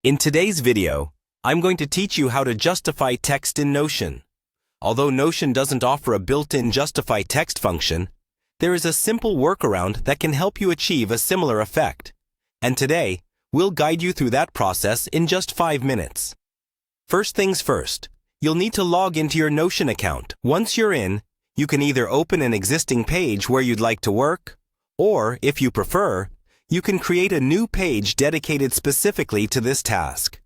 In today's video, I'm going to teach you how to justify text in Notion. Although Notion doesn't offer a built-in justify text function, there is a simple workaround that can help you achieve a similar effect. And today, we'll guide you through that process in just 5 minutes. First things first, you'll need to log into your Notion account. Once you're in, you can either open an existing page where you'd like to work, or, if you prefer, you can create a new page dedicated specifically to this task.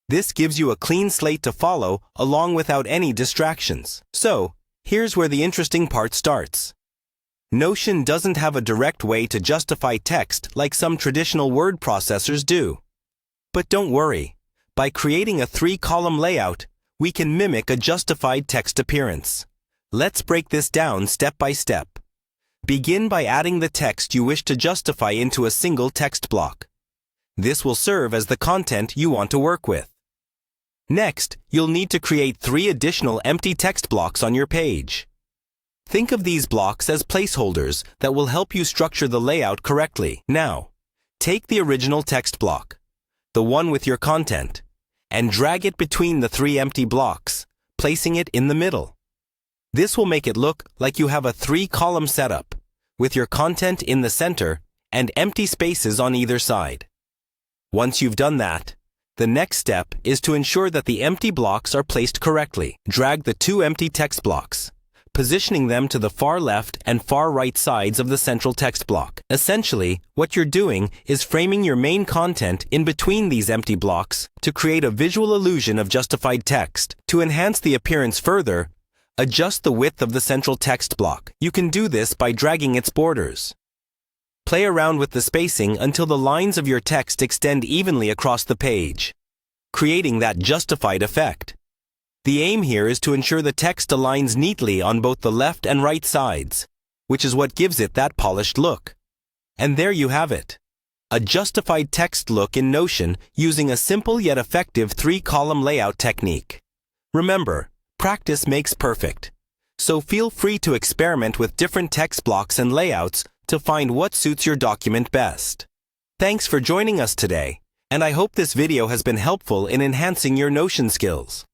This gives you a clean slate to follow along without any distractions. So, here's where the interesting part starts. Notion doesn't have a direct way to justify text like some traditional word processors do. But don't worry, by creating a 3-column layout, we can mimic a justified text appearance. Let's break this down step by step. Begin by adding the text you wish to justify into a single text block. This will serve as the content you want to work with. Next, you'll need to create 3 additional empty text blocks on your page. Think of these blocks as placeholders that will help you structure the layout correctly. Now, take the original text block, the one with your content, and drag it between the 3 empty blocks, placing it in the middle. This will make it look like you have a 3-column setup, with your content in the center and empty spaces on either side. Once you've done that, the next step is to ensure that the empty blocks are placed correctly. Drag the 2 empty text blocks, positioning them to the far left and far right sides of the central text block. Essentially, what you're doing is framing your main content in between these empty blocks to create a visual illusion of justified text. To enhance the appearance further, adjust the width of the central text block. You can do this by dragging its borders. Play around with the spacing until the lines of your text extend evenly across the page, creating that justified effect. The aim here is to ensure the text aligns neatly on both the left and right sides, which is what gives it that polished look. And there you have it. A justified text look in Notion using a simple yet effective 3-column layout technique. Remember, practice makes perfect. So feel free to experiment with different text blocks and layouts to find what suits your document best. Thanks for joining us today, and I hope this video has been helpful in enhancing your Notion skills.